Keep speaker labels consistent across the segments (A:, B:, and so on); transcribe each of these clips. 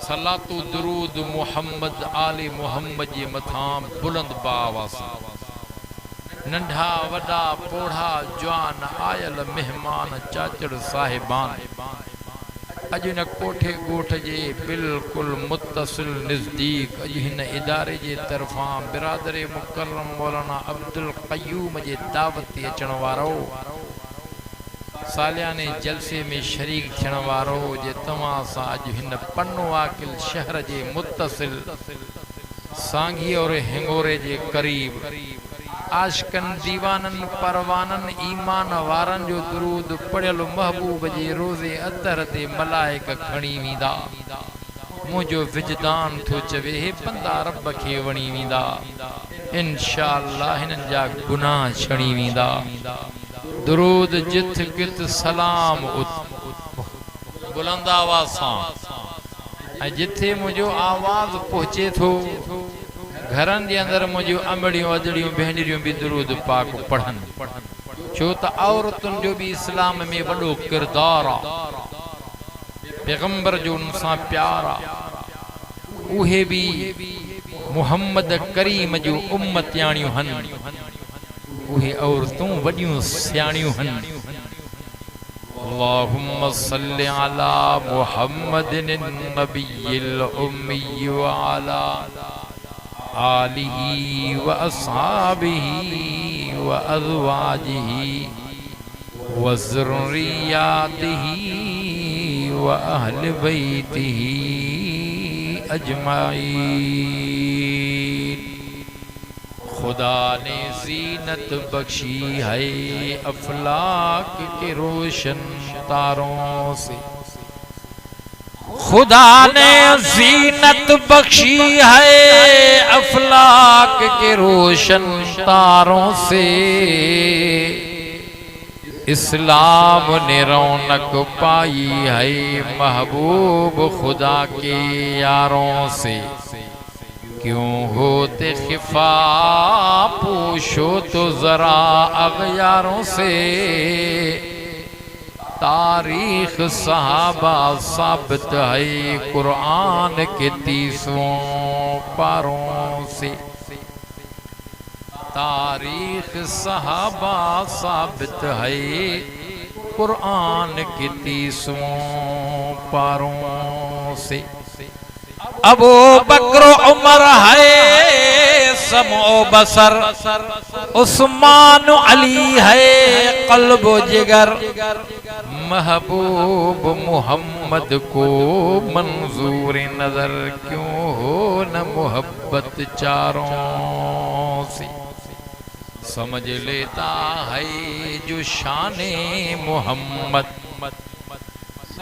A: सलातु दुरूद मुहम्मद आले मुहम्मद जे मथां बुलंद बावास नंढा वॾा पोढ़ा जवान आयल मेहमान चाचड़ साहिबान अॼु हिन कोठे ॻोठ जे बिल्कुलु मुतसिल नज़दीक अॼु हिन इदारे जे तरफ़ां बिरादरे मुकर्रम मौलाना अब्दुल क़य्यूम जे दावत ते अचण वारो सालियाने जलसे में शरीक थियण वारो जे तव्हां सां अॼु हिन पन्नो वाकिल शहर जे मुतसिल सांगी और हिंगोरे जे क़रीब आशिकन दीवानन परवानन ईमान वारन जो दुरूद पढ़ियल महबूब जे रोज़े अतर ते मलाइक खणी वींदा मुंहिंजो विजदान थो चवे हे बंदा रब खे वणी वींदा इंशाअल्लाह हिननि जा गुनाह छणी वींदा दुरूद जिथ कित सलाम बुलंद आवाज़ सां ऐं जिथे मुंहिंजो आवाज़ पहुचे थो घरनि जे अंदरि मुंहिंजियूं अमड़ियूं अदड़ियूं भेनरियूं बि दुरूद पाक पढ़नि छो त औरतुनि जो बि इस्लाम में वॾो किरदार आहे पैगंबर जो उन सां प्यार आहे उहे बि मुहम्मद करीम जूं उम्मतियाणियूं हन उहे औरतूं वॾियूं सियाणियूं हन अल्लाहुम्मा सल्लि अला मुहम्मदिन नबिय्यिल उम्मी व अला आलिही व अस्हाबिही व अज़वाजिही व ज़ुर्रिय्यातिही व अहले बैतिही अजमाइन। खुदा ने ज़ीनत बख्शी है अफलाक के रोशन तारों से खुदा ने ज़ीनत बख्शी है अफलाक के रोशन तारों से इस्लाम ने रौनक पाई है महबूब खुदा के यारों से क्यों होते खिफा पूछो तो जरा अगयारों से तारीख सहाबा साबित है कुरान के 30वें पारों से तारीख सहाबा साबित है कुरान के 30वें पारों से अबू बकर उमर है समो बसर उस्मान अली है कल्बो जिगर महबूब मुहम्मद को मंजूर नजर क्यों हो न मोहब्बत चारों से समझ लेता है जो शाने मोहम्मद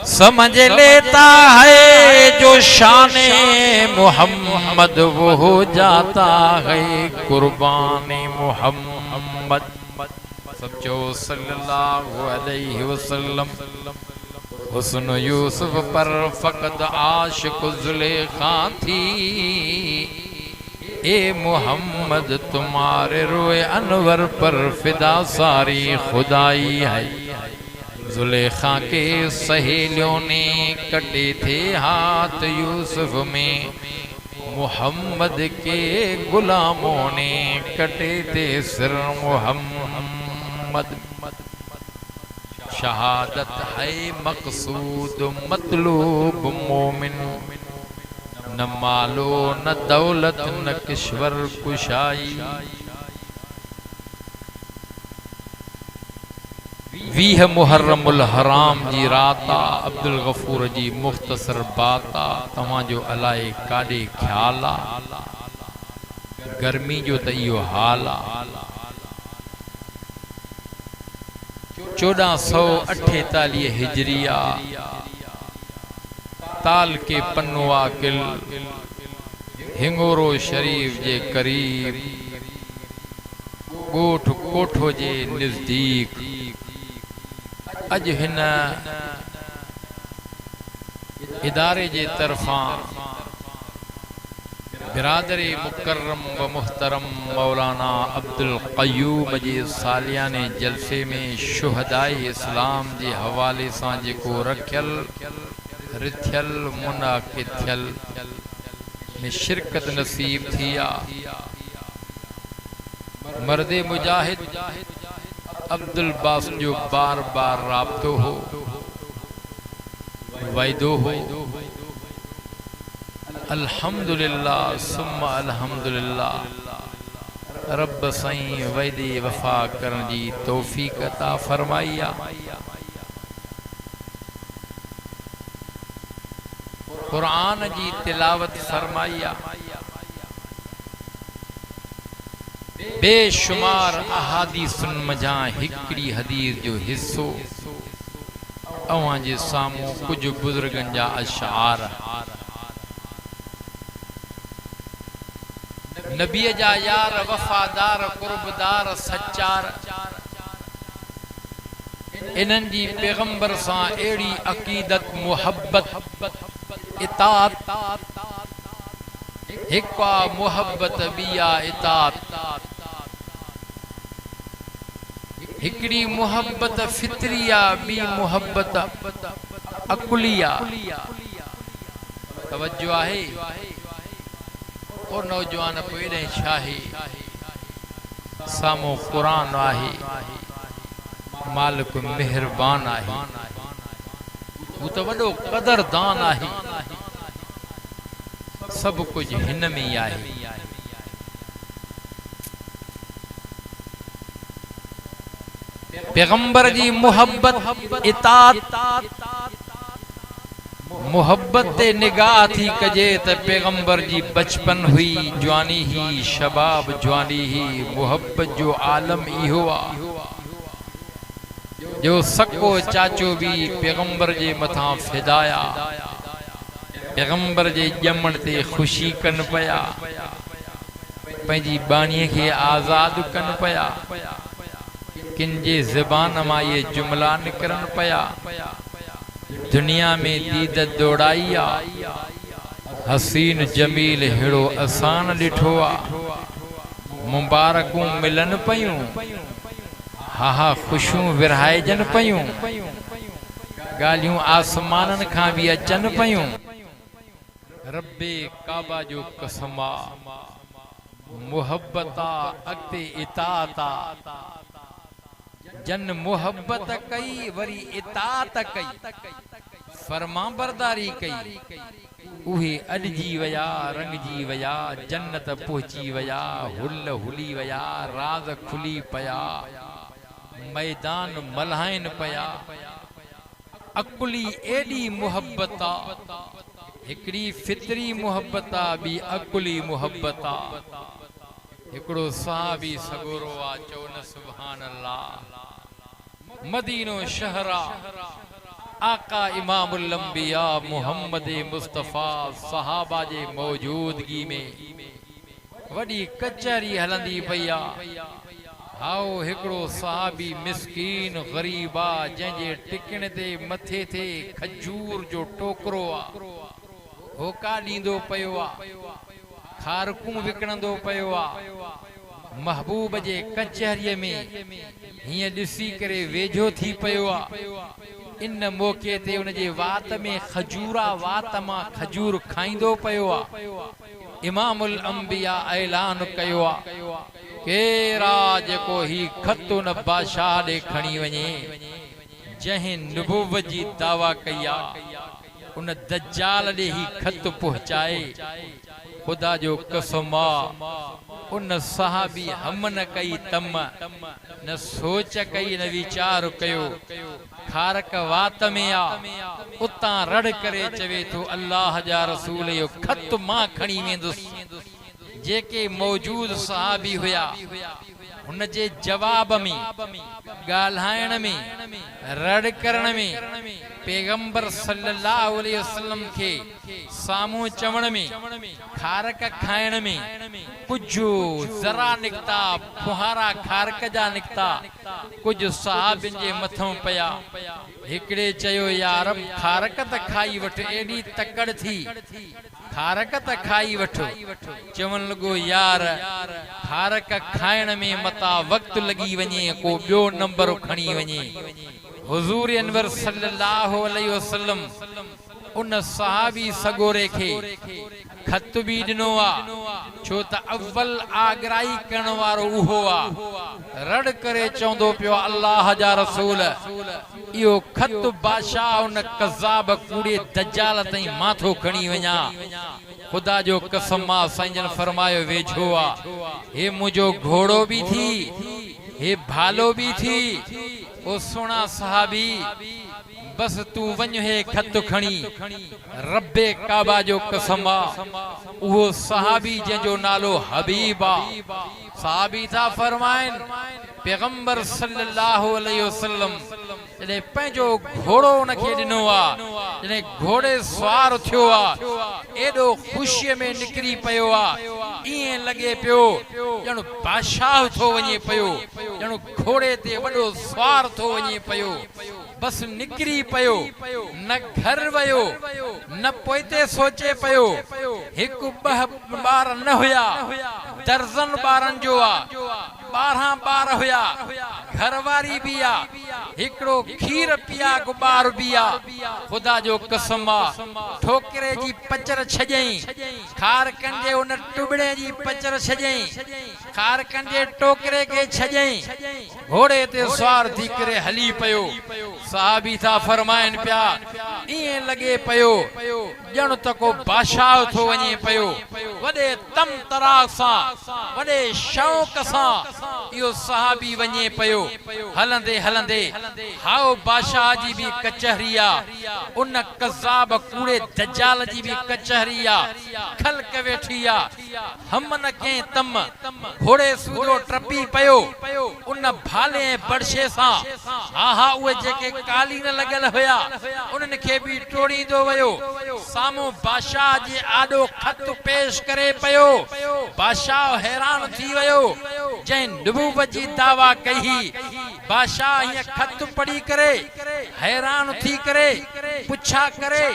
A: समझ लेता है जो शाने मोहम्मद वो हो जाता है कुर्बानी मोहम्मद सच्चो सल्लल्लाहु अलैहि वसल्लम हुस्न यूसुफ पर फकत आशिक जुलेखा थी ए मोहम्मद तुम्हारे रोए अनवर पर फिदा सारी खुदाई है जुलेखा के सहेलियों ने कटे थे हाथ यूसुफ में मोहम्मद के गुलामों ने कटे थे सिर मोहम्मद शहादत है मकसूद मतलूब मोमिन न मालो न दौलत न किश्वर कुशाई 20 मुहर्रमुल हराम जी राता अब्दुल गफूर जी मुख्तसर बाता तव्हां जो अलाए काॾे ख्याल आहे गर्मी जो त इहो हाल आहे 1448 हिजरिया ताल के पन्नो वाकिल हिंगोरो शरीफ जे करीब ॻोठ कोठो जे नज़दीक अज हिन इदारे जे तरफां बिरादरी मुकर्रम व मुहतरम मौलाना अब्दुल क़य्यूम जे सालियाने जलसे में शुहदाए इस्लाम जे हवाले सां जेको रखियल रिथियल मुनाकिद थियल में शिरकत नसीब थिया। मर्दे मुजाहिद अब्दुल बास जो बार बार राब्तो हो वायदो हो। अल्हम्दुलिल्लाह सुम्मा अल्हम्दुलिल्लाह रब साईं वैदे वफा करण जी तौफीक अता फरमाइया। कुरान जी तिलावत फरमाइया। बेशुमार अहादीसुन मजा हिकड़ी हदीस जो हिस्सो अवां जे सामूं कुछ बुजुर्गन जा अशार नबीअ जा यार वफादार कुर्बदार सच्चार इन्हनि जी पैगंबर सां अहिड़ी अकीदत मुहब्बत इताअत हिकु मुहब्बत बिया इताअत हिकड़ी मुहब्बत फितरिया बी मुहब्बत अकुलिया। तवज्जो आहे ओ नौजवान पेड़े शाही सामो कुरान आहे। मालिक मेहरबान आहे वो तो वडो कदरदान आहे। सब कुछ हिन में ही आहे। पैगंबर जी मुहब्बत इताअत मुहब्बत ते निगाह थी कजे त पैगंबर जी बचपन हुई जवानी ही शबाब जवानी ही मुहब्बत जो आलम इहो आ जो सको चाचो भी पैगंबर जे मथा फिदाया। पैगंबर जे ॼमण ते खुशी कन पया पंहिंजी बाणीअ खे आज़ाद कन पया। किन जे ज़बान मां ये जुमला निकरन पया। दुनिया में दीद दौड़ाई आ हसीन जमील हेड़ो असान ॾिठो आ। मुबारकूं मिलन पयूं हा हा खुशियूं विरहाइजन पयूं। ॻाल्हियूं आसमानन खां भी अचन पयूं। रब्बे काबा जो कसमा मुहब्बता अॻिते इताअत आ। जन मुहब्बत कई वरी इताअत कई फरमा बरदारी कई उहे अॾजी वया रंगजी वया जन्नत पहुची वया हुल हुली वया राज खुली पया मैदान मल्हाइन पया। अकुली एडी मुहब्बत आ हिकड़ी फितरी मुहब्बत आ बी अकुली मुहब्बत आ। हिकड़ो साहबी सगोरो आ चौन सुभान अल्लाह। मदीनो शहरा आका इमामुल अंबिया मुहम्मद मुस्तफा सहाबा जे मौजूदगी में वडी कचहरी हलंदी पया। हाओ हिकड़ो साहबी मिस्कीन गरीबा जंहिंजे टिकण ते मथे ते खजूर जो टोकरो आ होका ॾींदो पयो आ खारकूं विकणंदो पयो आ। महबूब जे कचहरीअ में हीअं ॾिसी करे वेझो थी पयो आ। इन मौके ते उन जे वात में खजूरा वात मां खजूर खाईंदो पयो आ। इमामुल अंबिया ऐलान कयो आ केरा जेको ही खत उन बादशाह ॾे खणी वञे जंहिं नुबुव्वत जी दावा कई आ उन दज्जाल ॾे ही खत पहुचाए। खुदा जो कसम आ उन सहाबी हम न कई तम न सोच कई न विचार कयो। खारक वात में आ उतां रड़ करे चवे तो अल्लाह जा रसूल यो खत मां खणी वेंदुसि। जेके मौजूद सहाबी हुया उन जे जवाब में गाल्हाइण में रड़ करण में पैगंबर सल्लल्लाहु अलैहि वसल्लम के सामू चवण में खारक खाइण में कुछ जरा निकता फुहारा खारक जा निकता कुछ सहाबिन जे मथों पया। हिकड़े चयो यार खारक त खाई वठ एडी तकड़ थी खारक त खाई वठो। चवण लगो यार खारक खाइण में मता वक्त लगी वञे को ॿियो नंबर खणी वञे। हुजूर अनवर सल्लल्लाहु अलैहि वसल्लम उन सहाबी सगोरे खे खत भी दिनो आ छो त अव्वल आगराई करण वारो उहो आ रड़ करे चौंदो पियो अल्लाह जा रसूल इहो खत बादशाह उन कज़ाब कूड़े दज्जाल तई माथो खणी वञा खुदा जो कसम मा साईं फरमायो वेझो आ हे मुझो घोड़ो भी थी हे भालो भी थी ओ सोना सहाबी बस तू वञ हे खत खणी रब्बे काबा जो कसम आ उहो सहाबी जंहिंजो नालो हबीब आ सहाबी था फरमाइन पैगंबर सल्लल्लाहु अलैहि वसल्लम जॾहिं पंहिंजो घोड़ो उनखे ॾिनो आ जॾहिं घोड़े सवार थियो आ एॾो ख़ुशीअ में निकिरी पियो आ ईअं लॻे पियो ॼण बादशाह थो वञे पियो ॼण घोड़े ते वॾो सवार थो वञे पियो बस निकरी पयो न घर वयो न पोइते सोचे पयो एक बार न हुया दर्जन बारन जो आ 12 बार हुया घरवारी भी आ एकड़ो खीर पिया को बार भी आ खुदा जो कसम आ ठोकरे जी पचर छजई खार कंजे उन टुबड़े जी पचर छजई खार कंजे टोकरे के छजई घोड़े ते सवार थी करे हली पयो सहाबी था फरमाइन पिया इए लगे पयो जण त को बादशाह थो वने पयो वडे तम तराक सा वडे शौक सा यो सहाबी वने पयो हलंदे हलंदे हाओ बादशाह जी भी कचहरिया उन कज़ाब कूड़े दज्जाल जी भी कचहरिया खलक वेठिया हम न के तम घोड़े सूदो ट्रपी पयो उन भाले बड़शे सा हा हा उए जेके काली न लगल होया उनन के भी टोड़ी दो वयो सामो बादशाह जी आडो खत पेश करे पयो बादशाह हैरान थी वयो जै नबूवत जी दावा कही बादशाह ये खत पढ़ी करे हैरान थी करे पुछा करे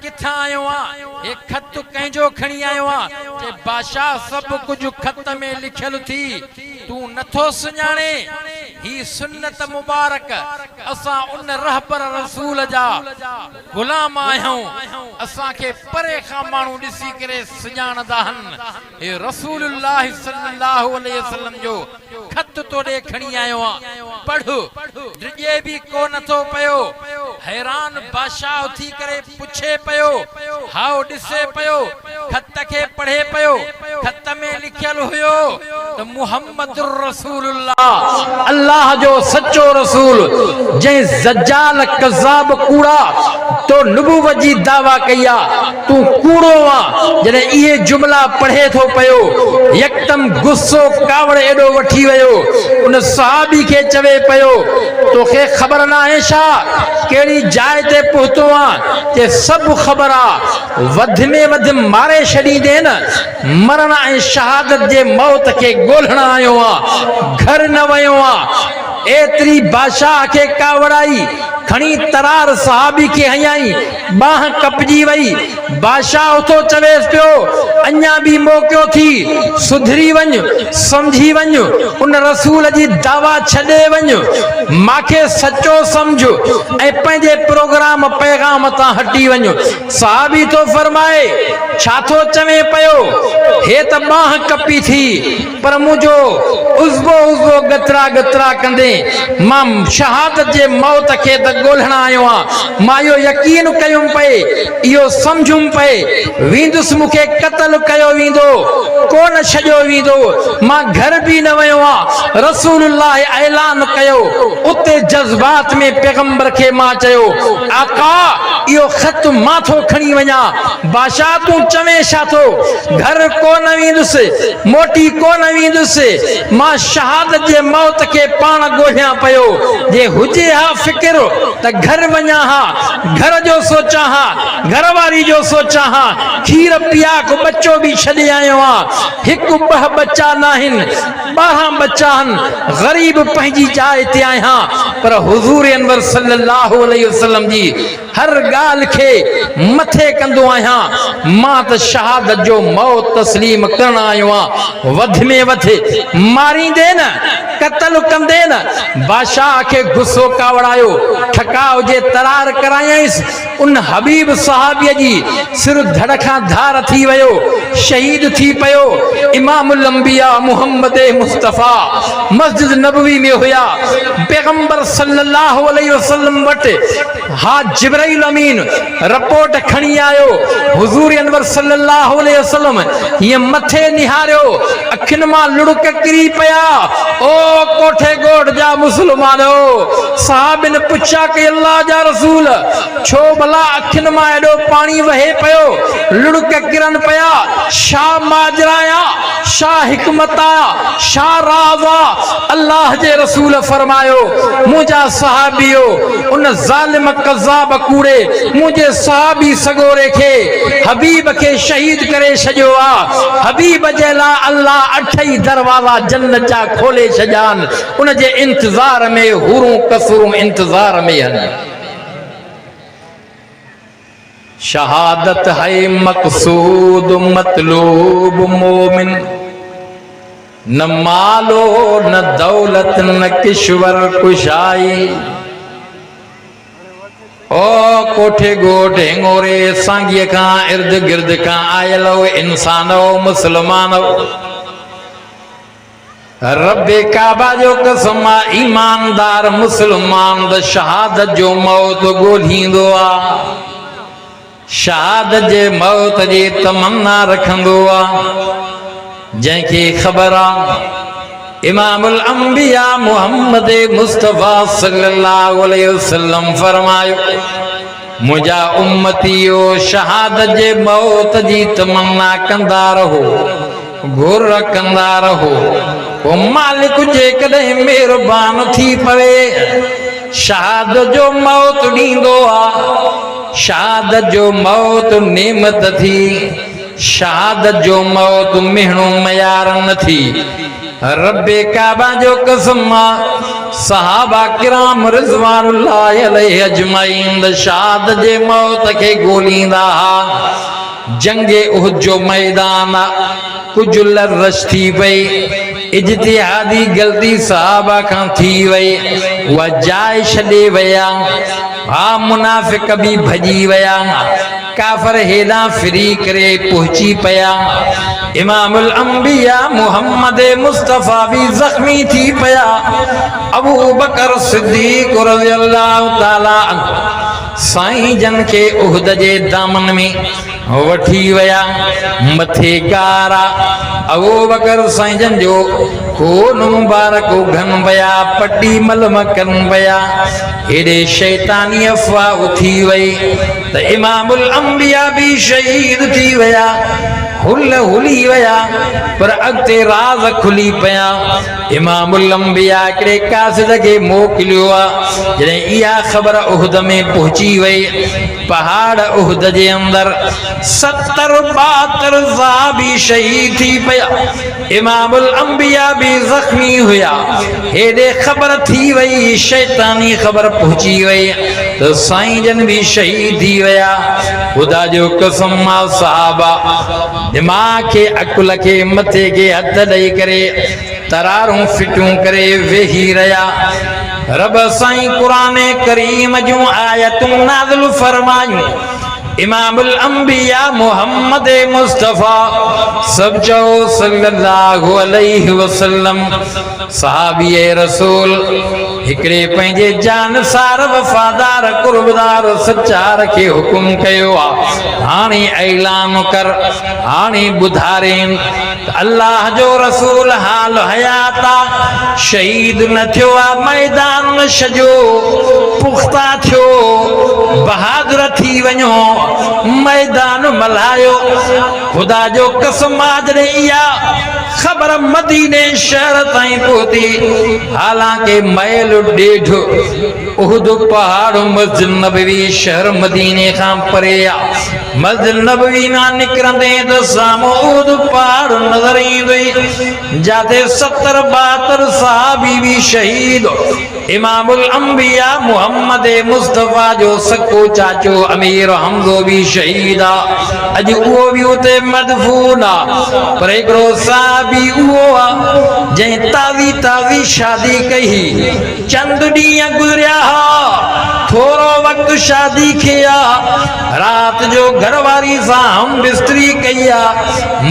A: किथा आयो आ ये खत कंजो खणी आयो आ जे बादशाह सब कुछ खत में लिखल थी तू नथो सुञाणे ही सुन्नत मुबारक असा उन रहबर रसूल जा गुलाम आहियूं असा के परे खां मानू दिसी करे सुञाणदा हन हे रसूलुल्लाह सल्लल्लाहु अलैहि वसल्लम जो खत तोड़े खणी आयो आ पढ़ डिजे भी को नथो पयो हैरान बादशाह थी करे पूछे पयो हाउ दिसे पयो खत के पढ़े पयो खत में लिखल हुयो तो मुहम्मदुर रसूलुल्लाह अल्लाह जो सच्चो रसूल जे दज्जाल कज़ाब कूड़ा तो नबूवत जी दावा कया तू कूड़ो आ जने ये जुमला पढ़े थो पयो एकदम गुस्सो कावड़ एडो वठी वयो उन सहाबी के चवे पयो तोखे खबर ना है छा केड़ी जाय ते पहुतो आ ते सब खबर आ वध में वध मारे छडी दे न मरण ए शहादत जे मौत के गोलणा आयो आ घर न वयो आ एतरी बादशाह के कावड़ाई खणी तरार सहाबी के हयाई बाह कपजी वई बादशाह तो चवेस पियो अन्या भी मौको थी सुधरी वञ समझी वञ उन रसूल जी दावा छडे वञ माखे सच्चो समझ ए पंहिंजे प्रोग्राम पैगाम ता हटी वञ सहाबी तो फरमाए छा थो चवे पयो हे त बाह कपी थी पर मुझो उज़बो उज़बो गतरा गतरा कंदे मां शहादत जे मौत के त गोलणा आयो आ मायो यकीन कयुम पे इयो समझुम पे विंदुस मुखे कत्ल कयो विंदो कोन छजो विंदो मां घर भी न वयो आ रसूलुल्लाह ऐलान कयो उते जज्बात में पैगंबर के मां चयो आका इयो खत माथो खणी वञा बादशाह तू चवे छा थो घर कोन विंदुस मोटी कोन विंदुस मां शहादत जे मौत के पाण गोलिया पयो जे हुजे हा फिक्र त घर वञा हा घर जो सोचा हा घरवारी जो सोचा हा खीर पिया को बच्चो भी छॾे आयो आ हिक ॿ बच्चा नाहिन 12 बच्चा हन गरीब पंहिंजी जाइ ते आया पर हुजूर अनवर सल्लल्लाहु अलैहि वसल्लम जी हर गाल के मथे कंदो आया मां त शहादत जो मौत तस्लीम करण आयो आ वध में वध मारींदे न कत्ल कंदे न बादशाह के गुस्सो कावड़ायो ठकाव जे तरार करायस उन हबीब सहाबी जी सिर धड़का धार थी वयो शहीद थी पयो इमामुल अंबिया मोहम्मद मुस्तफा मस्जिद नबवी में होया पैगंबर सल्लल्लाहु अलैहि वसल्लम वट हा जिब्राइल अमीन रिपोर्ट खणी आयो हुजूर अनवर सल्लल्लाहु अलैहि वसल्लम ये मथे निहारियो अखिन मां लुड़क किरी पया ओ कोठे गोठ जा मुसलमानो साहबिन पुछा के अल्लाह जा रसूल छो भला अखिन मां एडो पानी वहे पयो लुड़क किरन पया शा माजराया शा हिकमता शा राजा अल्लाह जे रसूल फरमायो मुजा सहाबियो उन जालिम कज़ाब कूड़े मुझे सहाबी सगोरे के हबीब के शहीद करे छजो आ हबीब जेला अल्लाह अठई दरवाजा जन्नत जा खोले छजान उन जे इंतजार में हुरूं कसरूं इंतजार में हन शहादत है मकसूद मतलूब मोमिन न मालो न दौलत न किश्वर कुशाई ओ कोठे गोठ हेंगोरे सांगिए का इर्द गिर्द का आयलो इंसानो मुसलमानो रब्बे काबा जो कसम ईमानदार मुसलमान द शहादत जो मौत गोलींदो आ शहादत जे मौत जी तमन्ना रखंदो आ जंहिंखे ख़बर आ इमामुल अंबिया मोहम्मद मुस्तफा सल्लल्लाहु अलैहि वसल्लम फरमायो मुझा उम्मतियो शहादत जे मौत जी तमन्ना कंदा रहो घुर कंदा रहो ओ मालिक जे कदे मेहरबान थी पवे शहादत जो मौत ॾींदो आ शहादत जो मौत नेमत थी शहादत जो मौत मेहणो मयार न थी रब्बे काबा जो कसम सहाबा किराम रिज़वानुल्लाहि अलैहि अजमईन शहादत जे मौत के गोलींदा जंगे उहद जो मैदान कुछ लरश थी पई इज्तिहादी गलती सहाबा खां थी वई वह जाए छॾे वया हा मुनाफिक भी भजी वया काफर हेदा फ्री करे पहुंची पया इमामुल अंबिया मोहम्मद मुस्तफा भी जख्मी थी पया अबू बकर सिद्दीक रज़ियल्लाहु ताला साईं जन के उहद जे दामन में वठी वया मथे गारा अबू बकर साईं जन जो खून मुबारक घन वया पट्टी मलम कन वया हेडे शैतानी अफवाह थी वई त इमामुल अंबिया भी शहीद थी वया हुल हुली वया पर अगते राज खुली पया इमामुल अंबिया के कासिद के मोकलियो जने इया खबर उहद में पहुंची वई पहाड़ उहद जे अंदर 70-72 साहबी शहीद थी पया इमामुल अंबिया भी जख्मी हुआ हेडे खबर थी वई शैतानी खबर पहुंची वई तो साईं जन भी शहीद थी वया खुदा जो कसम साहबा दिमाग के अकुल के मथे के हथ दई करे तरारूं फिटूं करे वेही रया रब साईं कुरान करीम जो आयतूं नाज़िल फरमायूं इमामुल अंबिया मोहम्मद मुस्तफा सब जो सल्लल्लाहु अलैहि वसल्लम सहाबी रसूल हिकड़े पंहिंजे जानसार वफादार कुर्बदार सच्चार के हुकुम कयो हाणे ऐलान कर हाणे ॿुधारेन अल्लाह जो रसूल हाल हयाता शहीद न थियो मैदान न सजो पुख्ता थियो बहादुर थी वञो मैदान मल्हायो खुदा जो कसम जॾहिं इहा खबर मदीने शहर ताईं पहुती। हालांकि मैल डेढ़ उहद पहाड़ मस्जिद नबवी शहर मदीने खां परे आ। मस्जिद नबवी मां निकरंदे त साम्हूं उहद पहाड़ नज़र ईंदो जाते 70-72 सहाबी भी शहीद। इमामुल अंबिया मुहम्मद मुस्तफा जो सको चाचो अमीर हमज़ो भी शहीद आ। अॼु उहो भी उते मदफून आ। पर हिकिड़ो सहाबी उहो आ जंहिं ताज़ी शादी कई। चंद ॾींहं गुज़रिया हा, थोरो वक्त शादी खे आ। रात जो घरवारी सां हम बिस्तरी कई आ।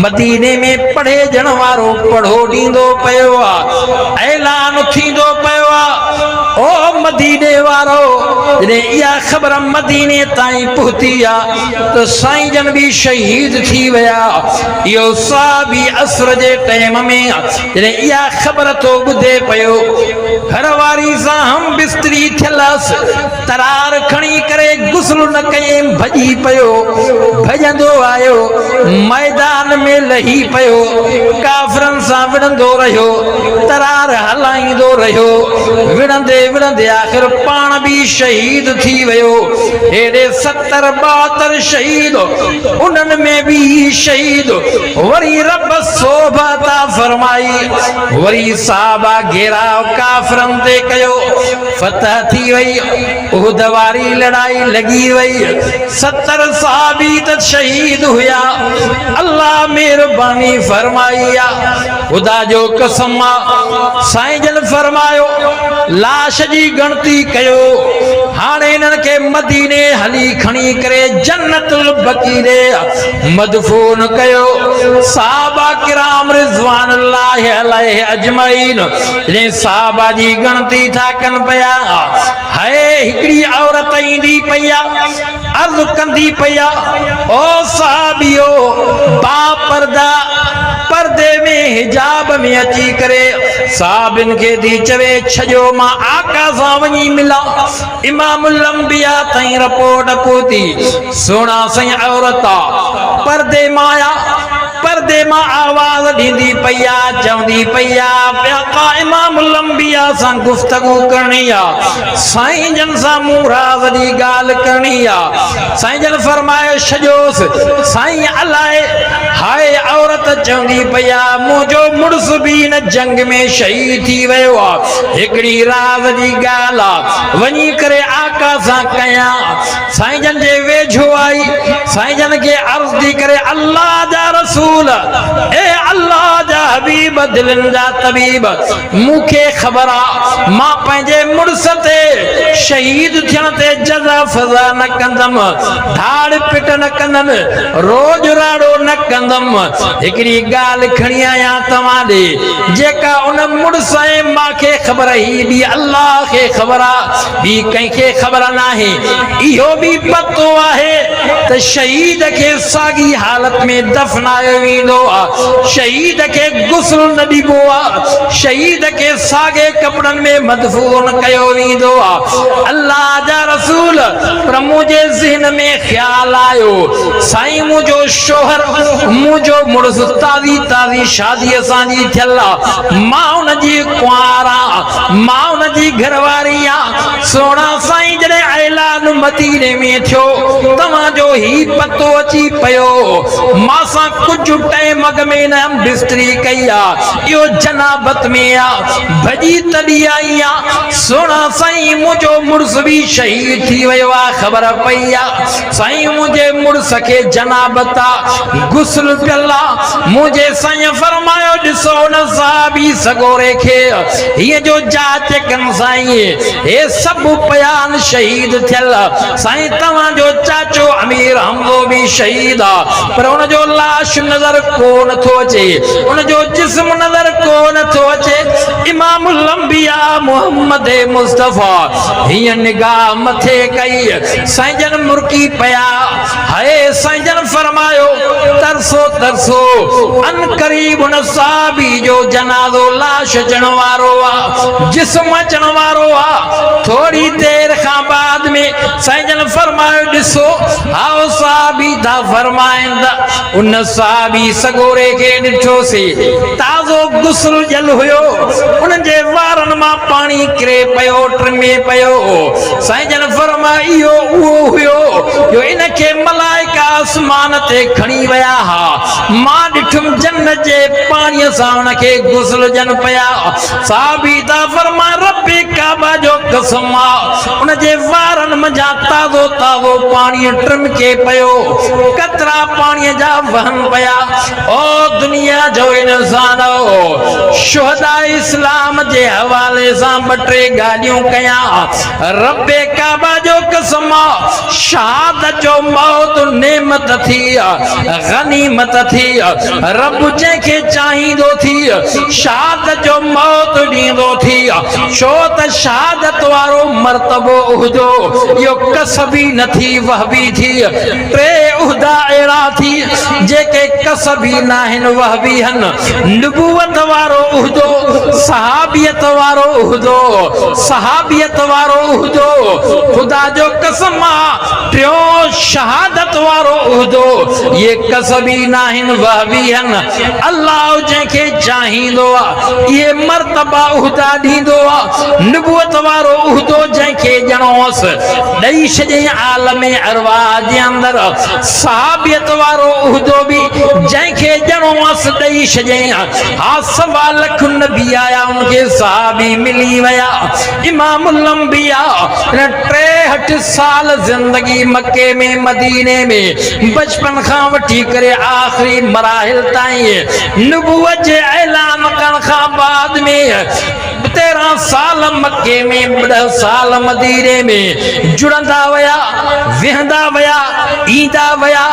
A: मदीने में पढ़ेजण वारो पढ़ो ॾींदो पियो आ। ऐलान थींदो पियो आ, ओ मदीने वारो, जॾहिं इहा ख़बर मदीने ताईं पहुती आ त साईं जन भी शहीद थी विया। इहो सहाबी असर जे टाइम में जॾहिं इहा ख़बर तो ॿुधे पियो, घरवारी सां हम बिस्तरी थियलसि, तरार खणी करे गुस्ल न कयईं, भॼी पियो। भॼंदो आयो, मैदान में लही पियो, काफ़िरनि सां विढ़ंदो रहियो, तरार हलाईंदो रहियो। विढ़ंदे विढ़ंदे आख़िर पाण भी शहीद थी वियो। हेॾे 70-72 शहीद, उन्हनि में भी शहीद। वरी रब सोभता फरमाई, वरी साहबा घेराव काफ़िरनि ते कयो, फतह थी वई। उहद वारी लड़ाई लगी वई। 70 सहाबी त शहीद हुया। अल्लाह मेहरबानी फरमाई आ। खुदा जो कसम आ, साईं जन फरमायो लाश जी गणती कयो। हाणे इन्हनि खे मदीने हली खणी करे जन्नतुल बकी ॾे मदफून कयो। साहबा किराम रिज़वानुल्लाहि अलैहि अजमईन जॾहिं साहबा जी गणती था कनि पिया, हाय हिकिड़ी औरत ईंदी पई आ, अर्ज़ कंदी पई आ, ओ सहाबियो, बापर्दा पर्दे में हिजाब में अची करे साहबिन खे दी चवे, छजो मां आका सां वञी मिला। इमामुल अंबिया ताईं रिपोर्ट पहुती, सोना साईं औरत पर्दे मां आया। पर्दे मां आवाज़ ॾींदी पई आ, चवंदी पई आ, आका इमामुल अंबिया सां गुफ्तगू करणी आ, साईं जन सां मूं राज़ जी ॻाल्हि करणी आ। साईं जन फरमायो छजोसि। साईं अलाए, हाय औरत चवंदी पई आ, मुंहिंजो मुड़ुस भी इन जंग में शहीद थी वियो आ, हिकिड़ी राज़ जी ॻाल्हि आ, वञी करे आका सां कयां। साईं जन जे वेझो आई, साईं जन खे अर्ज़ थी करे, अल्लाह जा रसूल, ए अल्लाह जा हबीब, दिलनि जा तबीब, मूंखे ख़बर आ मां पंहिंजे मुड़ुस ते शहीद थियण ते जज़ा फज़ा न कंदमि, धाड़ पिट न कंदमि, रोज राड़ो न कंदमि। हिकिड़ी ॻाल्हि खणी आहियां तव्हां ॾे, जेका उन मुड़ुस ऐं मांखे ख़बर, ही बि अल्लाह खे ख़बर आ, ॿी कंहिंखे ख़बर नाहे। इहो बि पतो आहे त शहीद खे साॻी हालत में दफ़नायो वेंदो आ, शहीद खे गुस्ल न ॾिबो आ, शहीद खे साॻे कपड़नि में मदफून कयो वेंदो आ। अल्लाह जा रसूल, पर मुंहिंजे ज़हन में ख़्याल आयो, साईं मुंहिंजो शोहर, मुंहिंजो मुड़ुस ताज़ी शादी असांजी थियल आ, मां उनजी कुंवारा, मां उनजी घरवारी आ। सोना साईं जॾहिं ऐलान मदीने में थियो, तव्हांजो ही पतो अची पियो, मां सां कुझु टाइम अॻ में न बिस्तरी कई आ, इहो जनाबत में आ, भॼी तॾहिं आई आ। सोना साईं मुंहिंजो मुड़ुस भी शहीद थी वियो आ, ख़बर पई आ। साईं मुंहिंजे मुड़ुस खे जनाबत आ, गुस्ल पियल आ। मुंहिंजे साईं फरमायो, ॾिसो न सहाबी सगोरे खे हीअ जो जाच कनि साईं, हे सभु पयान शहीद थियल। साईं तव्हांजो चाचो अमीर हमज़ो भी शहीद आ, पर उनजो लाश नज़र कोन थो अचे, उनजो जिस्म नज़र कोन थो अचे। इमामुल अंबिया मुहम्मद मुस्तफा हीअ निगाह मथे कई, साईं जन मुर्की पिया। हाय साईं जन फरमायो त तरसो अन करीब उन साहबी जो जनाज़ो लाश अचण वारो आ, जिस्म अचण वारो आ। थोड़ी देर खां बाद में साईं जन फरमायो ॾिसो आओ साहबी था फरमाइनि था। उन साहबी सगोरे के ॾिठोसीं, ताज़ो गुस्ल जल हुयो, उन जे वारनि मां पाणी किरे पियो ट्रिमे पियो। साईं जन फरमायो इहो उहो हुयो जो इनखे मलाइका आसमान ते खणी विया हा। मां ॾिठुमि जन्नत जे पाणीअ सां उनखे गुस्ल जन पिया। साहबी था फरमाए रब्बे काबा जो कसम आ, उन जे वारनि मंझां ताज़ो ताज़ो पाणी ट्रिमके पियो, कतरा पाणीअ जा वहनि पिया। ओ दुनिया जो इंसानो, शुहदा इस्लाम जे हवाले सां ॿ टे ॻाल्हियूं कयां। रब्बे काबा जो कसम आ, शहादत जो मौत नेमत थी, गनीमत थी। रब जंहिंखे चाहींदो थी शहादत जो मौत ॾींदो थी, छो त शहादत वारो मर्तबो उहदो इहो कसबी न थी वहबी थी। टे उहदा अहिड़ा थी जेके कसबी न आहिनि वहबी आहिनि। नबूवत वारो उहदो, सहाबियत वारो उहदो, सहाबियत वारो उहदो खुदा जो कसम आ। टियों शहादत वारो उहदो, ये कसबी न आहिनि वहबी आहिनि। अल्लाह जंहिंखे चाहींदो आ इहे मर्तबा उहदा ॾींदो आ। नबूवत वारो उहदो जंहिंखे ॼणोसि ॾेई छॾियईं आलम अरवाह जे अंदरि। सहाबियत वारो उहदो बि जंहिंखे ॼणोसि ॾेई छॾियईं। हा 1.25 लख नबी आया, उनखे सहाबी मिली विया। इमामुल अंबिया 63 साल जिंदगी मक्के में मदीने में बचपन खां वठी करे आखिरी मराहिल ताईं नबूवत जे ऐलान करण खां बाद में 13 साल मक्के में 10 साल मदीने में जुड़ंदा वया, विहंदा वया, ईंदा वया,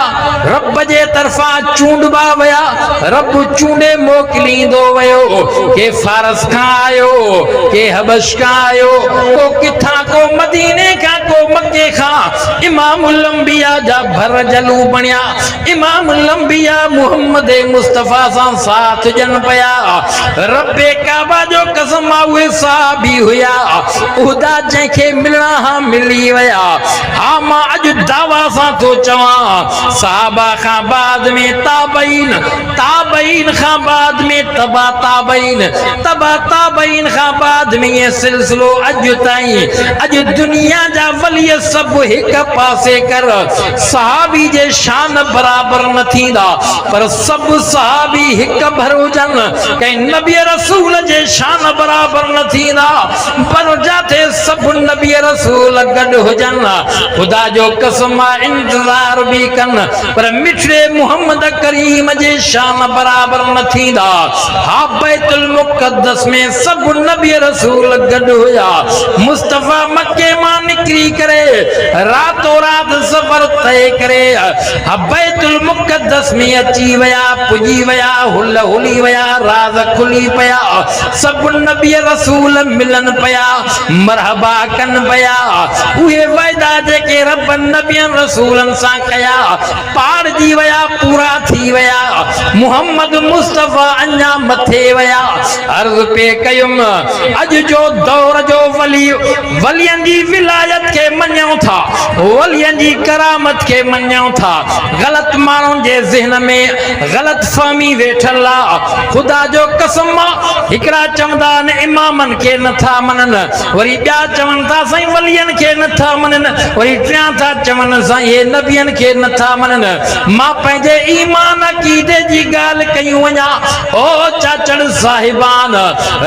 A: रब जे तरफ़ां चूंडबा वया। रब चूंडे मोकिलींदो वयो, के फारस खां आयो, के हबश खां आयो, को किथां, को मदीने खां, को मक्के खां। इमामुल अंबिया जा भर जलू बणिया। इमामुल अंबिया मुहम्मद मुस्तफा सां साथ ॾियनि पिया। रब्बे काबा जो कसम आ उहे सहाबी हुया, उहदा जंहिंखे मिलणा हा मिली विया। हा मां अॼु दावा सां थो चवां, सहाबा खां बाद में ताबईन, ताबईन खां बाद में तबा ताबईन, तबा ताबईन खां बाद में ये सिलसिलो अॼु ताईं। अॼु दुनिया जा वली सभु हिक पासे कर, सहाबी जे शान बराबर न थींदा, पर सभु सहाबी हिक भर हुजनि, कंहिं नबी रसूल जे शान बराबर न थींदा, पर जाते सभु नबी रसूल गॾु हुजनि। खुदा जो कसम आहे इंतज़ार बि कनि, पर मिठड़े मुहम्मद करीम जे शान बराबर न थींदा। हा बैतुल मुक़द्दस में सभु नबी रसूल गॾु हुया। मुस्तफ़ा मक्के मां निकिरी करे रातो रात सफ़र तय करे बैतुल मुक़द्दस में अची विया, पुॼी विया, हुल हुली विया, राज़ खुली पिया। सभु नबी रसूल मिलन पिया, मरहबा कनि पिया। उहे वाइदा जेके रब नबियनि रसूलनि सां कया पाड़जी विया, पूरा थी विया। मुहम्मद मुस्तफ़ा अञा मथे विया। अर्ज़ पे कयुमि अॼु जो दौर जो वली, वलियनि जी विलायत खे मञूं था, वलियनि जी करामत खे मञूं था। ग़लत माण्हुनि जे ज़हन में ग़लत फहमी वेठल आहे। खुदा जो कसम हिकिड़ा चवंदा आहिनि इमामनि खे नथा मञनि, वरी ॿिया चवनि था साईं वलियनि खे नथा मञनि, वरी टियां था चवनि साईं हे नबियनि खे नथा मञनि। मां पंहिंजे ईमान अक़ीदे जी ॻाल्हि कयूं वञा। ओ चाचड़ साहिबान,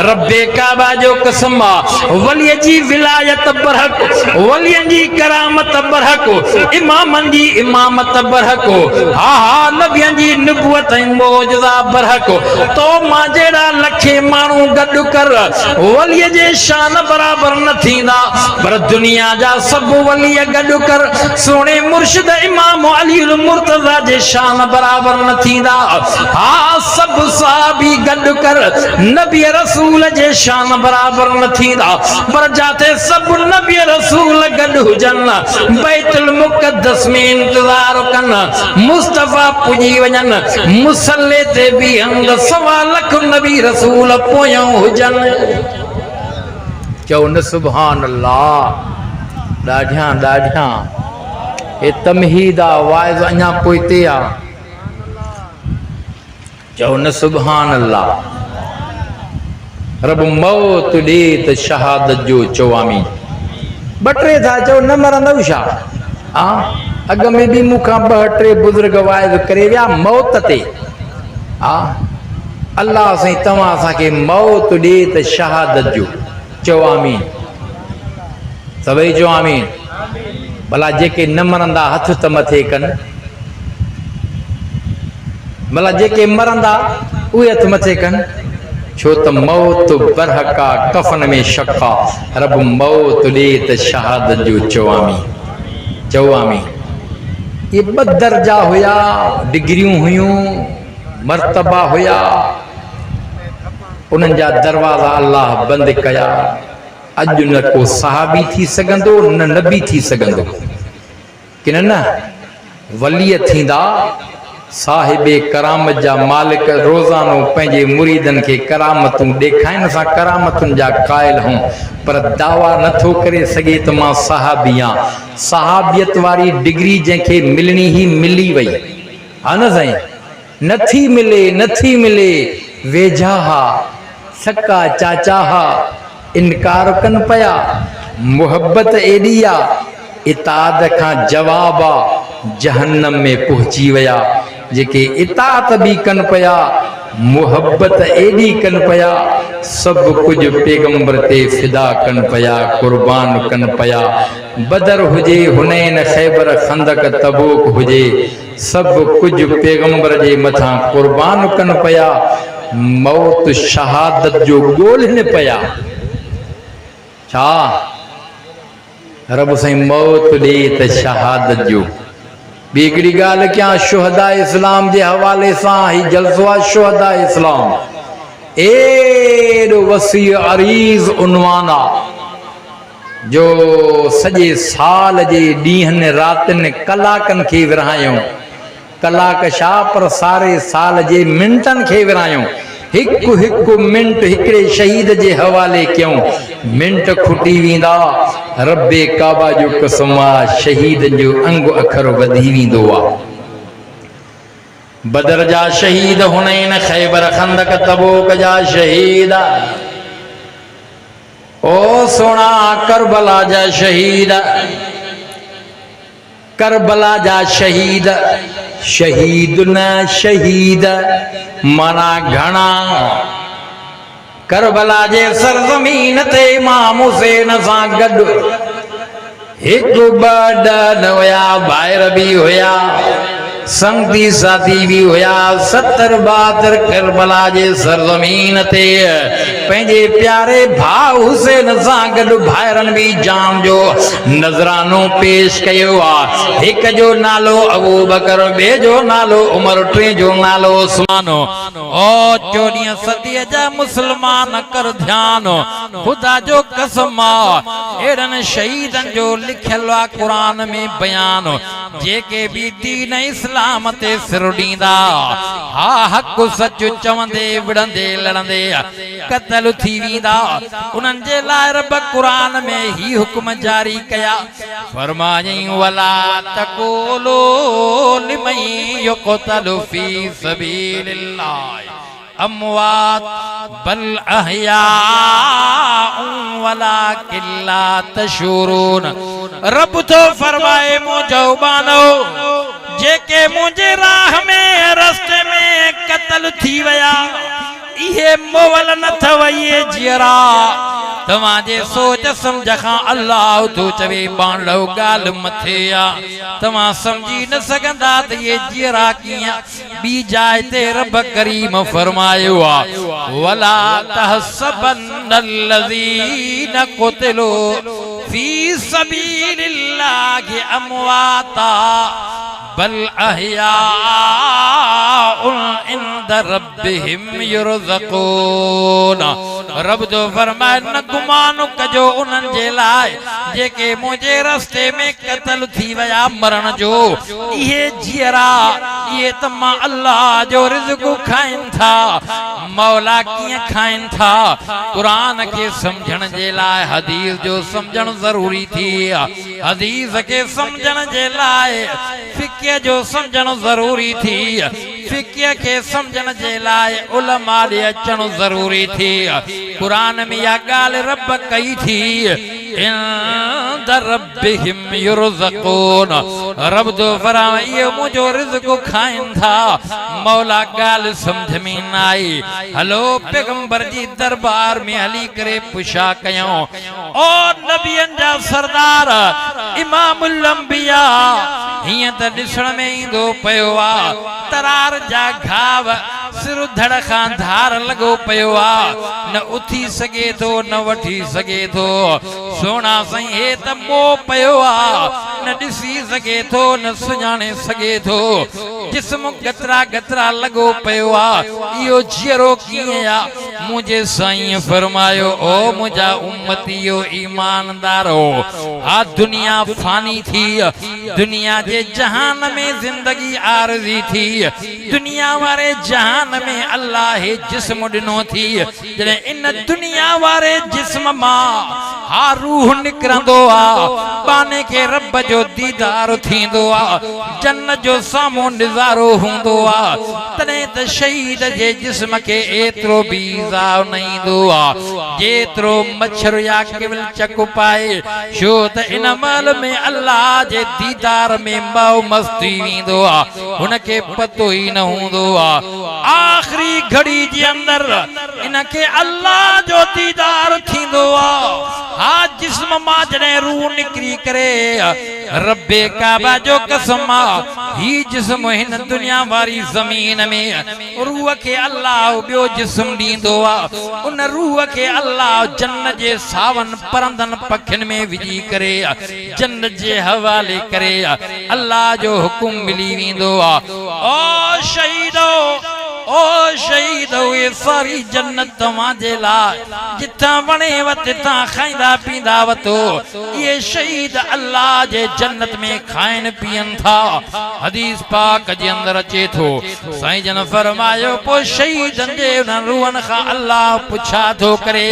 A: रब्बे काबा जो कसम वलीअ जी विलायत बरहक, वलियनि जी करामत बरहक, इमामनि जी इमामत बरहक, हा हा नबियनि जी नबूवत ऐं मौजज़ा बरहक। तो मां जहिड़ा लखे माण्हू गॾु कर, वलीअ जे शान बराबर न थींदा, पर दुनिया जा सभु वलीअ गॾु कर, सोणे मुर्शिद इमाम अली मुर्तज़ा जे शान बराबर न थींदा। हाँ सब साहबी गॾु कर नबी रसूल जे शान बराबर न थींदा पर जाते सब नबी रसूल गॾु हुजनि बैतुल मुक़द्दस में इंतजार कनि मुस्तफ़ा पुॼी वञनि मुसल्ले ते बीहंद 1.25 लाख नबी रसूल पोयां हुजनि चओ न सुभान अल्लाह ॾाढियां ॾाढियां हे तमहीद आ वाइज़ अञा पोइते आ चओ न सुभान अल्लाह रब मौत ॾे त शहादत जो चवामी बटरे था चओ न मरंदव छा आ अग में भी मूंखां 2-3 बुजुर्ग वाइज़ करे विया मौत ते आ अल्लाह साईं तव्हां असांखे मौत ॾे त शहादत जो चओ आमीन सभई चओ आमीन भला जेके न मरंदा हथ त मथे कनि भला जेके मरंदा उहे हथ मथे कनि छो त मौत बरहका कफन में शका रब मौत ॾे त शहादत जो चओ आमीन ये 2 दर्जा हुया डिग्रियूं हुयूं मर्तबा हुया उन्हनि जा दरवाज़ा अल्लाह बंदि कया अॼु न को सहाबी थी सघंदो न नबी थी सघंदो कि न वलीअ थींदा साहिबे करामत जा मालिक रोज़ानो पंहिंजे मुरीदनि खे करामतूं ॾेखाइनि असां करामतुनि जा क़ाइल हूं पर दावा नथो करे सघे त मां सहाबी आहियां सहाबियत वारी डिग्री जंहिंखे मिलणी ही मिली वई हा न साईं नथी मिले वेझा हा सक्का चाचा हा इनकार कन पया मोहब्बत एडी आ इताद खां जवाब आ जहन्नम में पहुची वया जेके इतात भी कन पया मोहब्बत एडी कन पया सब कुछ पैगंबर ते फिदा कन पया कुर्बान कन पया बदर हुजे हुनैन खैबर खंदक तबूक हुजे सब कुछ पैगंबर जे मथा कुर्बान कन पया मौत शहादत जो ॻोल्हनि पया छा रब साईं मौत ॾे त शहादत जो ॿी हिकिड़ी ॻाल्हि कयां शुहदा इस्लाम जे हवाले सां ही जलसो आहे शुहदा इस्लाम एॾो वसी अरीज़ उनवान आहे जो सॼे साल जे ॾींहंनि रातिनि कलाकनि खे विरहायूं कलाक छा पर सारे साल जे मिंटनि खे विरहायूं हिकु हिकु मिंट हिकिड़े शहीद जे हवाले कयूं मिंट खुटी वेंदा रब्बे काबा जो कसम आहे शहीद जो अंग अखर वधी वेंदो आहे बदर जा शहीद हुनैन खैबर खंदक तबूक जा शहीद ओ सोना करबला जा शहीद करबला जा शहीद शहीद न शहीद माना घणा करबला जे सरजमीन ते इमाम हुसैन सां गॾु हिकु ॿ न हुया ॿाहिरि बि हुया संगती साथी भी हुया 70-72 करबला जे सरजमीन ते पंहिंजे प्यारे भाउ हुसैन सां गॾु भाइरनि भी जाम जो नज़रानो पेश कयो आहे हिक जो नालो अबू बकर ॿिए जो नालो उमर टे जो नालो उस्मान ओ 14 सदीअ जा मुस्लमान कर ध्यान खुदा जो कसम एड़न शहीदन जो लिखियल आहे कुरान में बयान जेके भी दीन इस्लाम ते सिर ॾींदा हा हक़ सच चवंदे विड़ंदे लड़ंदे कत्ल थी वेंदा उन्हनि जे लाइ रब कुरान में ही हुक्म जारी कया फरमायई वला तक़ूलू लिमन युक़तलु फी सबीलिल्लाह अमवात बल अहया वलाकिन ला तशूरून रब तो फरमाए मुझो बानो जेके मुझे राह में रस्ते में कत्ल थी वया इहे मोवल न थव ये जियरा तव्हांजे सोच समझ खां अल्लाह तो चवे बाणो गाल मथे आ तव्हां समझी न सघंदा त ये जियरा कीअं बी जाइ ते रब करीम फरमायो आ वला तहसबन्नल्लज़ीन क़ुतिलू फी सबीलिल्लाहि अमवाता बल अहयाउन इंद रब्बिहिम युरज़क़ून। रब जो फरमाए न गुमान कजो उन्हनि जे लाइ जेके मुंहिंजे रस्ते में क़त्ल थी विया मरण जो। इहे जीअरा इहे त मां अल्लाह जो रिज़्क़ खाइनि था। मौला कीअं खाइनि था? क़ुरान के समझण जे लाइ हदीस जो समझण ज़रूरी थी। हदीस के समझण जे लाइ फ़िक़्ह जो समझण ज़रूरी थी। फ़िक़्ह के समझण जे लाइ उलमा ॾे अचणु ज़रूरी थी। क़ुरान में इहा ॻाल्हि रब कई थी इंद रब्बिहिम युरज़क़ून। रब जो फरमाए इहो मुंहिंजो रिज़्क़ खाइनि था। मौला ॻाल्हि सम्झ में न आई। हलो पैगंबर जी दरबार में हली करे पुछा कयूं ओ नबियनि जा सरदार इमामुल अंबिया हीअं त ॾिसण में ईंदो पियो आहे तरार जा घाव सिर धड़ खां धार लॻो पियो आहे। न उथी सघे थो न वठी सघे थो। सोना साईं हे त मोह पियो आहे न ॾिसी सघे थो न सुञाणे सघे थो। जिस्म गतरा गतरा लॻो पियो आहे। इहो जीअरो कीअं आहे? मुंहिंजे साईं फरमायो ओ मुंहिंजा उम्मतियो ईमानदारो हा दुनिया फानी थी। दुनिया जे जहान में ज़िंदगी आरज़ी थी। दुनिया वारे जहान में अल्लाह जिस्म ॾिनो थी। जॾहिं इन दुनिया वारे जिस्म मां हा रूह निकिरंदो आहे बाने के रब जो दीदार थींदो आहे। जन्नत जो साम्हूं नज़ारो हूंदो आहे। तॾहिं त शहीद जे जिस्म खे एतिरो बि इज़ाउ न ईंदो आहे जेतिरो मच्छर या केवल चक पाए। छो त इन महिल में अल्लाह जे दीदार में मऊ मस्ती ईंदो आहे। हुनखे पतो ई न हूंदो आहे आख़िरी घड़ी जे अंदर इनखे अल्लाह जो दीदार थींदो आहे। हा जिस्म मां जॾहिं रूह निकिरी करे रब्बे काबा जो कसम ही जिस्म हिन दुनिया वारी ज़मीन में रूह खे अल्लाह ॿियो जिस्म ॾींदो आहे। उन रूह खे अल्लाह जन्नत जे सावन परंदन पखियुनि में विझी करे जन्नत जे हवाले करे अल्लाह जो हुकुम मिली वेंदो आहे ओ शहीदो ओ शहीद हुए सारी जन्नत तव्हां जे लाइ जिथां वणेव तिथां खाईंदा पींदा वतो। ये शहीद अल्लाह जे जन्नत में खाइन पियन था। हदीस पाक जे अंदर अचे थो साईं जन फरमायो पो शहीदन जे उन्हनि रूहनि खां अल्लाह पुछा थो करे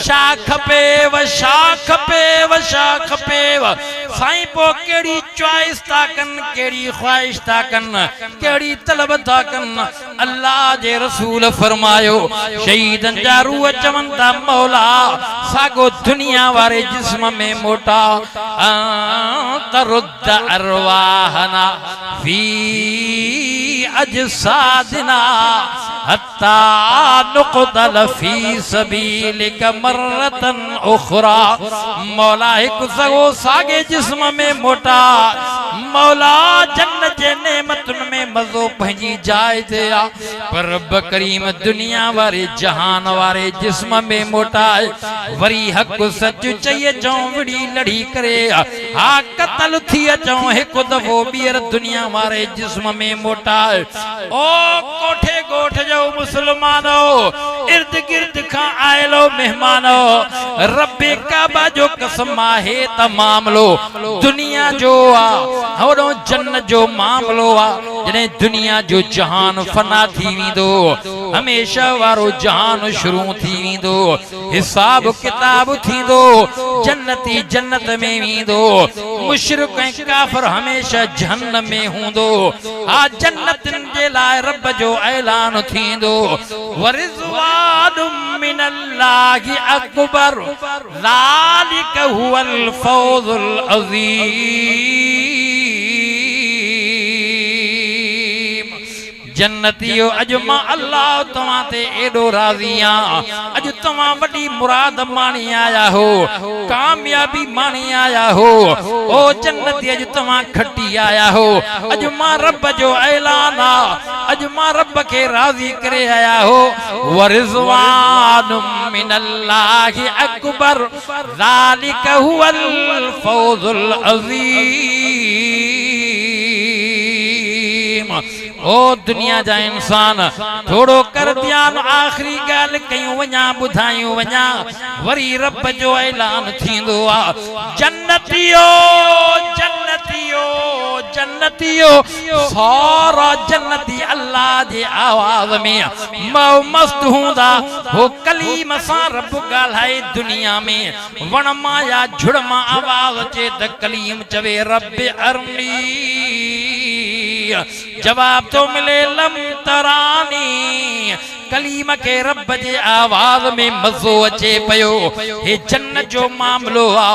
A: छा खपेव छा खपेव छा खपेव। साईं पो कहिड़ी चॉइस था कनि कहिड़ी ख्वाहिश था कनि कहिड़ी तलब था कनि। अल्लाह जे रसूल फरमायो शहीदन जा रूह चवनि था मौला सागो दुनिया वारे जिस्म में मोटा तरुद्द अरवाहना फी अजसादिना हत्ता नुक़तल फी सबीलिक मर्रतन उखरा। मौला हिकु सगो सागे जिस्म में मोटा मौला जन्नत जे नेमतुनि में मज़ो पंहिंजी जाइ ते आ पर रब करीम दुनिया वारे जहान वारे जिस्म में मोटाए वरी हक़ सच चई अचूं विड़ी लड़ी करे हा क़त्ल थी अचूं हिकु दफ़ो ॿीहर दुनिया वारे जिस्म में मोटाए। ओ कोठे ॻोठ जो मुसलमानो इर्द गिर्द खां आयलो मेहमानो रब्बे काबा जो कसम आहे त मामलो दुनिया जो आहे होड़ो जन्नत जो मामलो आहे। जॾहिं दुनिया जो जहान फना थी वेंदो हमेशा वारो जहान शुरू थी वेंदो हिसाब किताब थींदो जन्नती जन्नत में वेंदो मुशरिक ऐं काफ़िर हमेशा जहन्नम में हूंदो। हा जन्नतनि जे लाइ रब जो ऐलान थींदो वरिज़वानुम मिनल्लाहि अकबर ज़ालिक हुवल फौज़ुल अज़ीम। जन्नतियो अज मां अल्लाह तव्हां ते एडो राज़ी आहियां। अज तव्हां वॾी मुराद माणी आया हो कामयाबी माणी आया हो ओ जन्नती अज तव्हां खटी आया हो। अज मां रब जो ऐलान आ अज मां रब खे राज़ी करे आया हो वरिज़वानुम मिनल्लाहि अकबर ज़ालिक हुवल फौज़ुल अज़ीम। ओ दुनिया जा इंसान थोड़ो कर ध्यान आखिरी गाल कयूं वञा बुधायूं वञा वरी रब जो ऐलान थींदो आ जन्नतियो जन्नतियो जन्नतियो सारा जन्नती अल्लाह जे आवाज में मस्त हूंदा हो कलीम सां रब ॻाल्हाए दुनिया में वण माया झुड़मा आवाज अचे त कलीम चवे रब अरनी जवाब तो मिले लम तरानी कलीम के रब जे आवाज में मज़ो अचे पयो हे जन्नत जो मामलो आ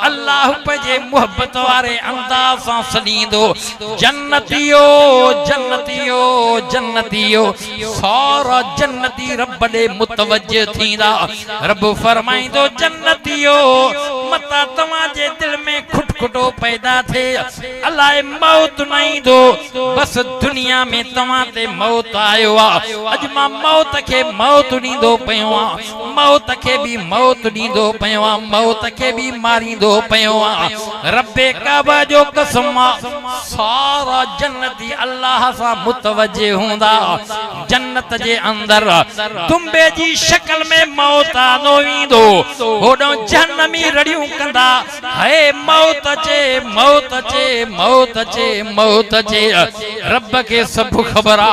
A: अल्लाह पंहिंजे मोहब्बत वारे अंदाज सां सॾींदो जन्नतियो जन्नतियो जन्नतियो सारा जन्नती रब ॾे मुतवज्जह थींदा रब फरमाईंदो जन्नतियो मता तव्हांजे दिल में खुटखुटो पैदा थे अलाए मौत न ईंदो बस दुनिया में तव्हां ते मौत आयो आ अॼु मां मौत के मौत ॾींदो पियो आ मौत के भी मौत ॾींदो पियो आ मौत के भी मारींदो पियो आ रब्बे काबा जो कसम सारा जन्नती अल्लाह सां मुतवज्जे हूंदा जन्नत जे अंदर तुम्बे जी शक्ल में मौत आंदो ईंदो होॾो जहन्नमी रड़ियूं कंदा हे मौत अचे मौत अचे मौत अचे मौत अचे रब के सब ख़बर आ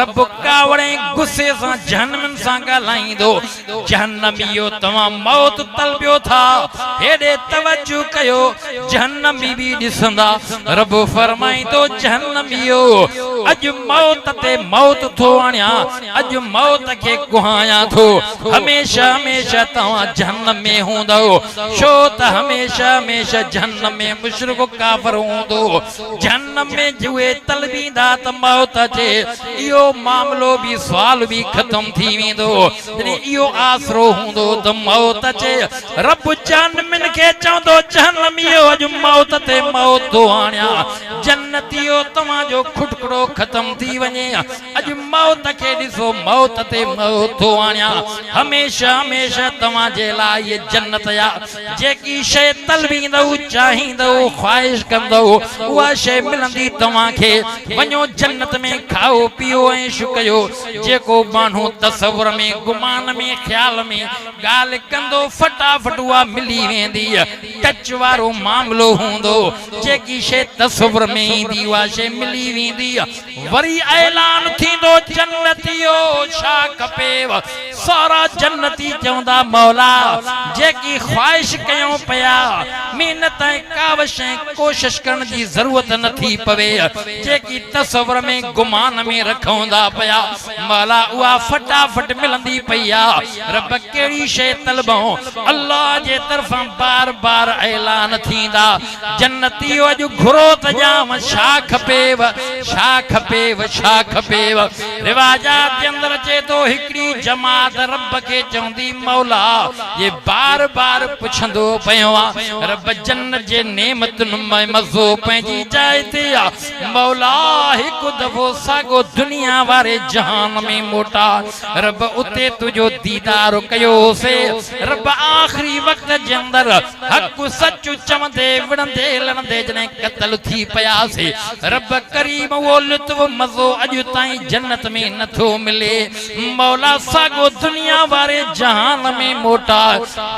A: रब कावड़े गुस्से सां जहन्नम सां ॻाल्हाईंदो जहन्नमियो तव्हां मौत तलबियो था हेॾे तवज्जो कयो जहन्नमी भी ॾिसंदा रब फरमाईंदो जहन्नमियो अॼु मौत ते मौत थो आणिया अॼु मौत खे कुहायां थो हमेशा हमेशा तव्हां जहन्नम में हूंदो छो त हमेशा हमेशा जहन्नम में मुशरिक काफ़िर हूंदो जहन्नम में जुए तलबींदा त मौत अचे इहो मामलो भी सवाल भी खत्म थी वेंदो जॾहिं इहो आसरो हूंदो त मौत अचे रब जहन्नमिन खे चवंदो जहन्नमियो अॼु मौत ते मौत थो आणिया जन्नतियो तव्हांजो खुटखुटो खत्म थी वञे अॼु मौत खे ॾिसो मौत ते मौत थो आणिया हमेशा हमेशा तव्हांजे लाइ इहा जन्नत या जेकी शइ तलबींदव चाहींदव ख़्वाहिश कंदव उहा शइ मिलंदी तव्हांखे वञो जन्नत में खाओ पियो ऐं शुकयो जेको माण्हू तसव्वुर में गुमान में ख्याल में ॻाल्हि कंदो फटाफट उहा मिली वेंदी टच वारो मामलो हूंदो जेकी शइ तसव्वुर में ईंदी उहा शइ मिली वेंदी वरी ऐलान थींदो जन्नतियो छा खपेव सारा जन्नती चवंदा मौला जेकी ख़्वाहिश कयूं पिया महिनत ऐं काव शइ कोशिश करण जी ज़रूरत नथी पवे जेकी तसव्वुर में गुमान में रखंदा पिया मौला उहा फटाफट मिलंदी पई आहे रब कहिड़ी शइ तलबो अल्लाह जे तरफ़ां बार बार ऐलान थींदा जन्नतियो अॼु घुरो त ॼाम छा खपेव छा खपेव छा खपेव रिवाजात जे अंदरि अचे थो हिकिड़ी जमात रब खे चवंदी मौला ये बार बार पुछंदो पियो आहे रब जन्नत जे नेमतुनि में मज़ो पंहिंजी जाइ ते आहे मौला हिकु दफ़ो साॻो दुनिया वारे जहान में मोटा रब उते तुझो दीदार कयो से रब आखिरी वक्त जे अंदर हक सच चवंदे विड़ंदे लड़ंदे जने कत्ल थी पया से रब करीम वो लुत्फ मज़ो अॼु ताईं जन्नत में नथो मिले मौला सागो दुनिया वारे जहान में मोटा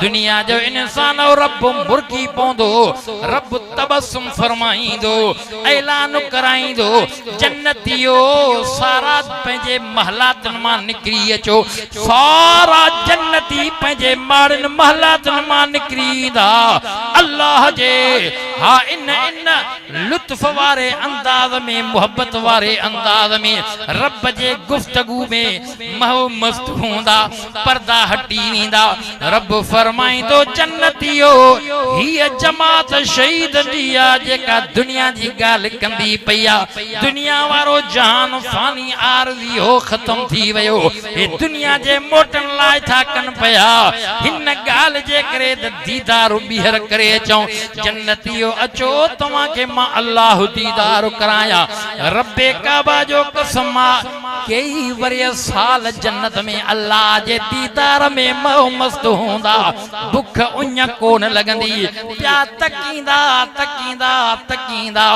A: दुनिया जो इंसान और रब मुर्गी पौंदो रब तबसुम फरमाईंदो ऐलान कराईंदो जन्नतियो सारा पंहिंजे महलातन मां निकरी अचो सारा जन्नती पंहिंजे माड़न महलातन मां निकरींदा अल्लाह जे हा इन लुत्फ वारे अंदाज में मोहब्बत वारे अंदाज में रब जे गुफ्तगू में महो मस्त हूंदा पर्दा हटी वेंदा रब फरमाईंदो जन्नतियो हीअ जमात शहीद जी आहे जेका दुनिया जी ॻाल्हि कंदी पई आहे दुनिया वारो जहान फानी आरज़ी हो ख़त्म थी वियो हे दुनिया जे मोटन लाइ था कनि पिया हिन ॻाल्हि जे करे त दीदार ॿीहर करे अचूं जन्नतियो अचो तव्हांखे मां अल्लाह दीदार करायां रब्बे काबा जो कसम कई वरे साल जन्नत में अल्लाह जे दीदार में मो मस्त होंदा भुख उञ कोन लगंदी प्या तकींदा तकींदा तकींदा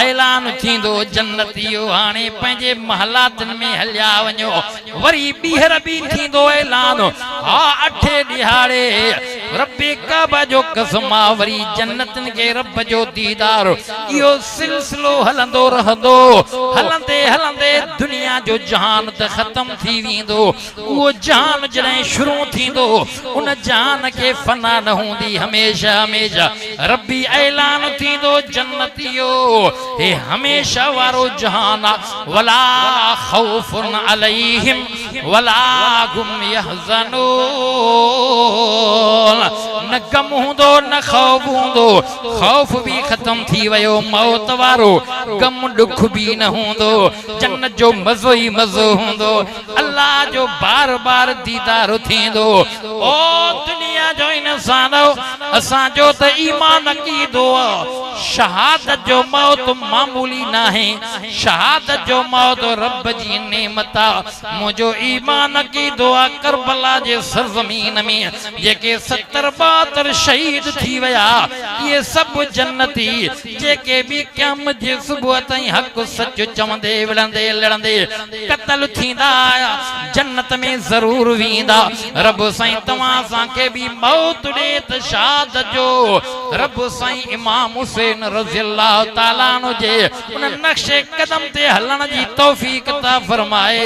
A: ऐलान थींदो जन्नतियो हाणे पंहिंजे महलातन में हलिया वञो वरी बीहर भी थींदो ऐलान हा अठे दिहाड़े रब्बे काबा जो कसमा वरी जन्नतन के रब जो दीदार यो सिलसिलो हलंदो रहंदो हलंदे हलंदे दुनिया जो जहान त खत्म थी वेंदो वो जान जॾहिं शुरू थींदो उन जान के फना न हूंदी हमेशा हमेशा रब्बी ऐलान थींदो जन्नतियो हे हमेशा वारो जहान वला खौफुन अलैहिम वला हुम यहज़नून न गम हूंदो न खौफ हूंदो खौफ भी खत्म थी वयो मौत वारो गम दुख भी न हूंदो जन्नत जो मज़ो ही मज़ो हूंदो अल्लाह जो बार बार दीदार थींदो ओ दुनिया जो इंसान असां जो त ईमान अकीदो शहादत जो मौत मामूली ना है शहादत जो मौत रब जी नेमत मुझो ईमान अकीदो करबला जे सरजमीन में जेके 70-72 शहीद थी वया ये सब जन्नती जेके भी क़यामत जे सुबह ताईं हक सच चवंदे विढ़ंदे लड़ंदे कत्ल थींदा जन्नत में जरूर वींदा रब साईं तव्हां सां के भी मौत दे त शहादत जो रब साईं इमाम हुसैन रज़ी अल्लाह ताला अन्हु जे उन नक्शे कदम ते हलण जी तौफीक अता फरमाए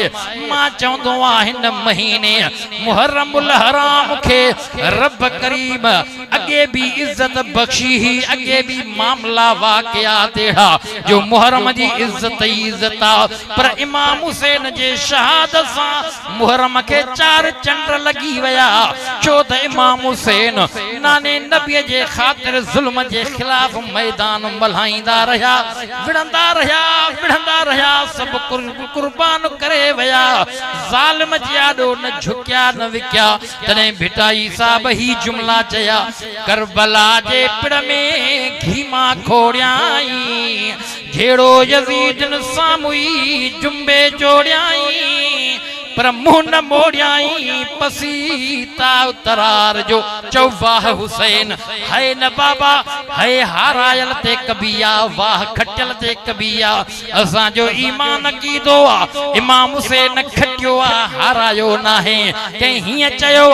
A: मां चवंदो आहियां हिन महीने मुहर्रमुल हराम के रब करीम अगे भी इज्जत बख्शी ही अगे भी मामला वाकया तेड़ा जो मुहर्रम जी इज्जत इज्जत पर इमाम हुसैन जे शहादत सा मुहर्रम के 4 चंड लगी वया छो त इमाम हुसैन नाने नबी जे खातिर जुल्म जे खिलाफ मैदान मल्हाईंदा रहा विढ़ंदा रहा सब कुर्बान करे वया जालिम जी आडो न झुकिया न विकिया तने भिटाई साहब ही जुमला चया करबला जे पिड़ में घी मां खोड़ियाई झेड़ो यजीद सामुई जुम्बे जोड़ियाई पर मुंह न मोड़ियाई पसीता तरार जो चौवाह हुसैन है न बाबा है हारायल ते कबिया वाह खटल ते कबिया असां जो ईमान कीदो इमाम हुसैन खटियो हारायो ना है कहीं हिय चयो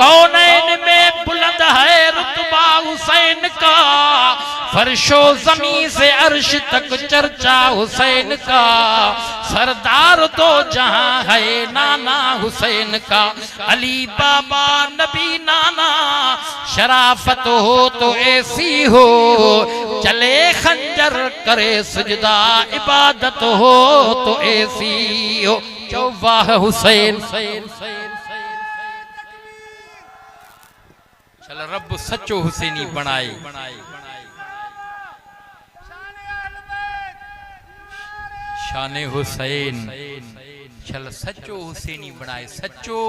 A: कौनैन में बुलंद है रुतबा हुसैन का फर्शो ज़मीन से अर्श तक चर्चा हुसैन का सरदार तो जहां है नाना हुसैन का अली बाबा नबी नाना शराफत हो तो ऐसी हो चले खंजर करे सजदा इबादत हो तो ऐसी हो चौवाह हुसैन चल रब सच्चो हुसैनी बनाए शाने हुसैन चल सच्चो हुसैनी बनाए सच्चो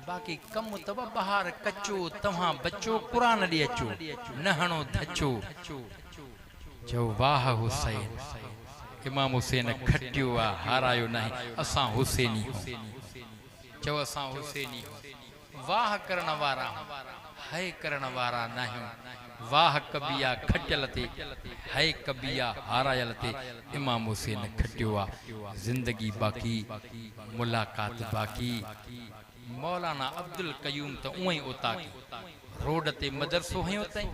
A: बाकी कम तब बहार कच्चो तव्हां बच्चो कुरान ॾे अचो न हणो धचो जो वाह हुसैन इमाम हुसैन खटियो हारायो नहीं असां हुसैनी जो असां हुसैनी वाह करण वारा है करण वारा नहीं वाह कबिया खटियल ते है कबिया हारायल ते इमाम हुसैन खटियो जिंदगी बाकी मुलाकात बाकी मौलाना अब्दुल कयूम तो उई उता रोड ते मदरसो हयो तई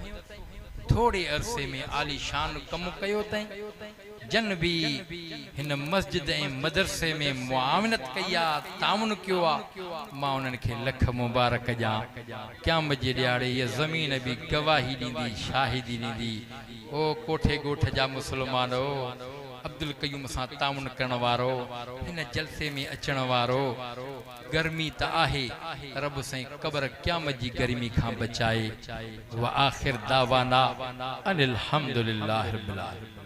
A: थोड़े अरसे में आली शान कम कयो तई जन भी हिन मस्जिद ए मदरसे में मुआवनत कया ताउन कियो मां उनन के लख मुबारक जा क़यामत जे ॾियारे ये ज़मीन भी गवाही दींदी शाहिदी दींदी ओ कोठे गोठ जा मुसलमानो अब्दुल कयूम सां ताउन करण वारो हिन जलसे में अचण वारो गर्मी त आहे रब साईं कब्र क़यामत जी गर्मी खां बचाए व आखिर दावाना अनिल हम्दुलिल्लाहि रब्बिल आलमीन।